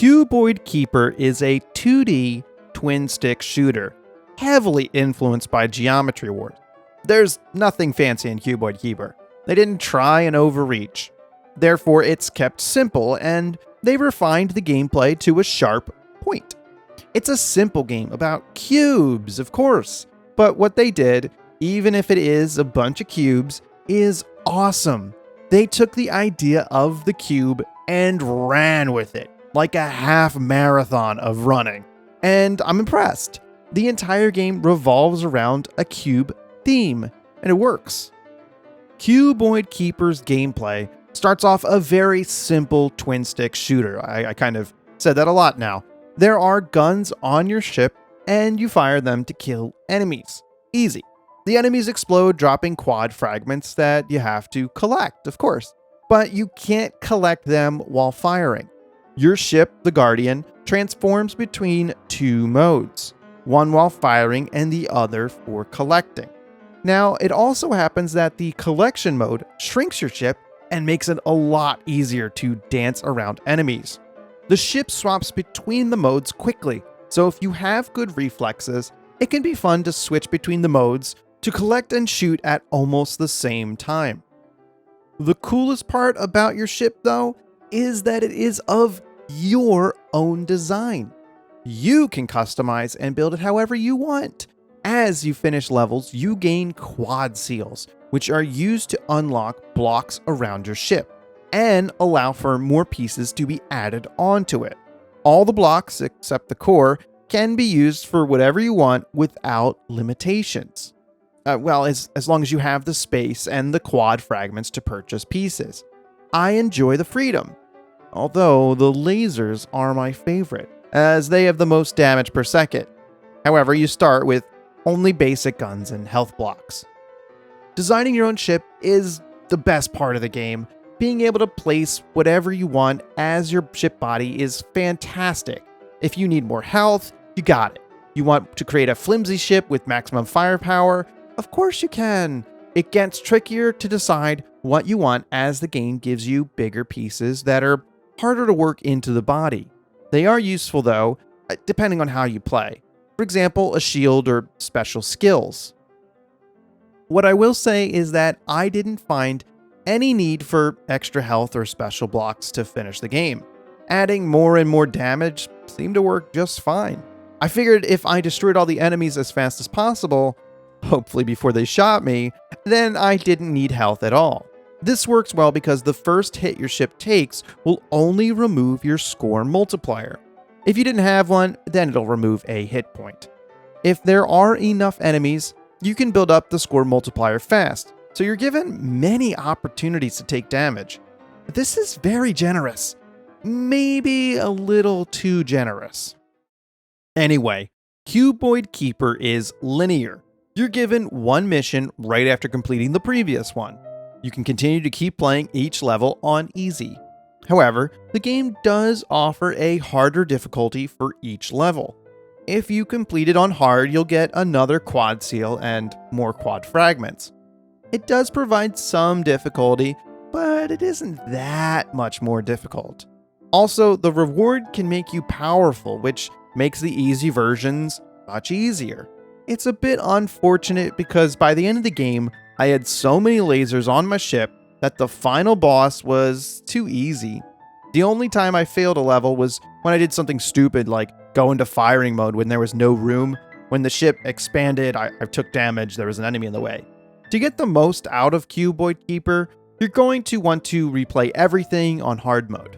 Cuboid Keeper is a 2D twin-stick shooter, heavily influenced by Geometry Wars. There's nothing fancy in Cuboid Keeper. They didn't try and overreach. Therefore, it's kept simple, and they refined the gameplay to a sharp point. It's a simple game about cubes, of course, but what they did, even if it is a bunch of cubes, is awesome. They took the idea of the cube and ran with it, like a half marathon of running. And I'm impressed. The entire game revolves around a cube theme, and it works. Cuboid Keeper's gameplay starts off a very simple twin-stick shooter. I kind of said that a lot now. There are guns on your ship, and you fire them to kill enemies. Easy. The enemies explode, dropping quad fragments that you have to collect, of course. But you can't collect them while firing. Your ship, the Guardian, transforms between two modes, one while firing and the other for collecting. Now, it also happens that the collection mode shrinks your ship and makes it a lot easier to dance around enemies. The ship swaps between the modes quickly, so if you have good reflexes, it can be fun to switch between the modes to collect and shoot at almost the same time. The coolest part about your ship, though, is that it is of your own design. You can customize and build it however you want. As you finish levels, you gain quad seals, which are used to unlock blocks around your ship and allow for more pieces to be added onto it. All the blocks, except the core, can be used for whatever you want without limitations. As long as you have the space and the quad fragments to purchase pieces. I enjoy the freedom, although the lasers are my favorite, as they have the most damage per second. However, you start with only basic guns and health blocks. Designing your own ship is the best part of the game. Being able to place whatever you want as your ship body is fantastic. If you need more health, you got it. You want to create a flimsy ship with maximum firepower? Of course you can. It gets trickier to decide what you want as the game gives you bigger pieces that are harder to work into the body. They are useful though, depending on how you play. For example, a shield or special skills. What I will say is that I didn't find any need for extra health or special blocks to finish the game. Adding more and more damage seemed to work just fine. I figured if I destroyed all the enemies as fast as possible, hopefully before they shot me, then I didn't need health at all. This works well because the first hit your ship takes will only remove your score multiplier. If you didn't have one, then it'll remove a hit point. If there are enough enemies, you can build up the score multiplier fast, so you're given many opportunities to take damage. This is very generous. Maybe a little too generous. Anyway, Cuboid Keeper is linear. You're given one mission right after completing the previous one. You can continue to keep playing each level on easy. However, the game does offer a harder difficulty for each level. If you complete it on hard, you'll get another quad seal and more quad fragments. It does provide some difficulty, but it isn't that much more difficult. Also, the reward can make you powerful, which makes the easy versions much easier. It's a bit unfortunate because by the end of the game, I had so many lasers on my ship that the final boss was too easy. The only time I failed a level was when I did something stupid like go into firing mode when there was no room. When the ship expanded, I took damage, there was an enemy in the way. To get the most out of Cuboid Keeper, you're going to want to replay everything on hard mode.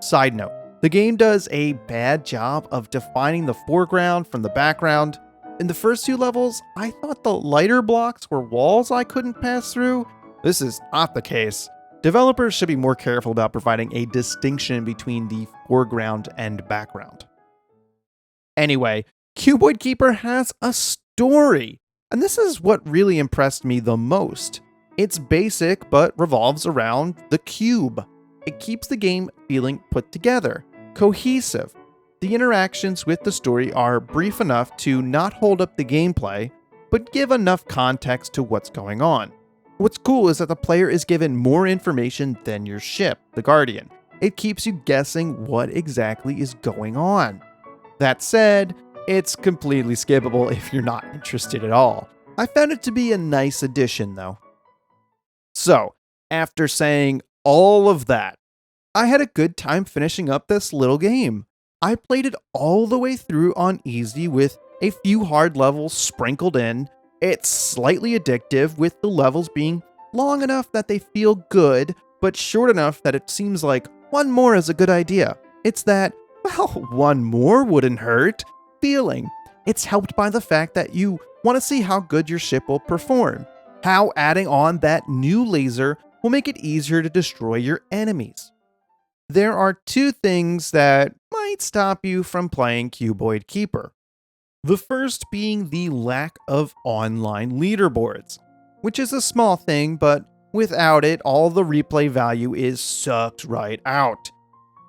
Side note, the game does a bad job of defining the foreground from the background. In the first two levels, I thought the lighter blocks were walls I couldn't pass through. This is not the case. Developers should be more careful about providing a distinction between the foreground and background. Anyway, Cuboid Keeper has a story, and this is what really impressed me the most. It's basic, but revolves around the cube. It keeps the game feeling put together, cohesive. The interactions with the story are brief enough to not hold up the gameplay, but give enough context to what's going on. What's cool is that the player is given more information than your ship, the Guardian, It keeps you guessing what exactly is going on. That said, it's completely skippable if you're not interested at all. I found it to be a nice addition though. So, after saying all of that, I had a good time finishing up this little game. I played it all the way through on easy with a few hard levels sprinkled in. It's slightly addictive, with the levels being long enough that they feel good, but short enough that it seems like one more is a good idea. It's that, well, one more wouldn't hurt feeling. It's helped by the fact that you want to see how good your ship will perform, how adding on that new laser will make it easier to destroy your enemies. There are two things that might stop you from playing Cuboid Keeper. The first being the lack of online leaderboards, which is a small thing, but without it, all the replay value is sucked right out.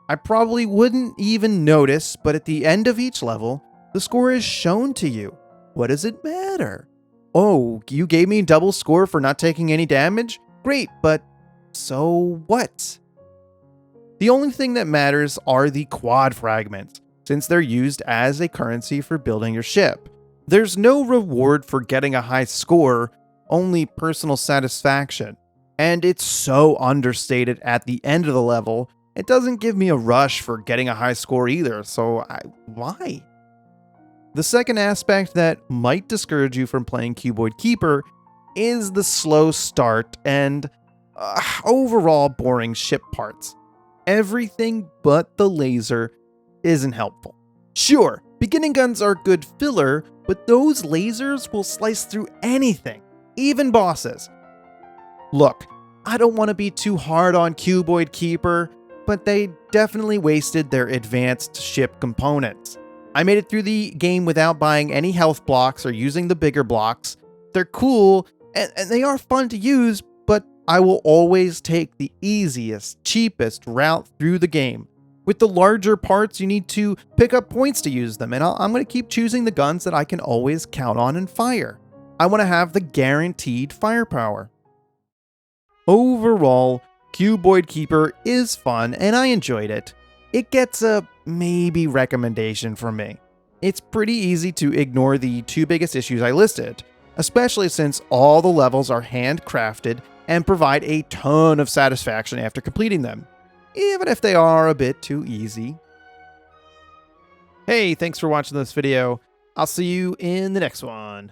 I probably wouldn't even notice, but at the end of each level, the score is shown to you. What does it matter? Oh, you gave me double score for not taking any damage? Great, but so what? The only thing that matters are the quad fragments, since they're used as a currency for building your ship. There's no reward for getting a high score, only personal satisfaction. And it's so understated at the end of the level, it doesn't give me a rush for getting a high score either, so why? The second aspect that might discourage you from playing Cuboid Keeper is the slow start and overall boring ship parts. Everything but the laser isn't helpful. Sure, beginning guns are good filler, but those lasers will slice through anything, even bosses. Look, I don't want to be too hard on Cuboid Keeper, but they definitely wasted their advanced ship components. I made it through the game without buying any health blocks or using the bigger blocks. They're cool, and they are fun to use, but I will always take the easiest, cheapest route through the game. With the larger parts, you need to pick up points to use them, and I'm going to keep choosing the guns that I can always count on and fire. I want to have the guaranteed firepower. Overall, Cuboid Keeper is fun, and I enjoyed it. It gets a maybe recommendation from me. It's pretty easy to ignore the two biggest issues I listed, especially since all the levels are handcrafted and provide a ton of satisfaction after completing them, even if they are a bit too easy. Hey, thanks for watching this video. I'll see you in the next one.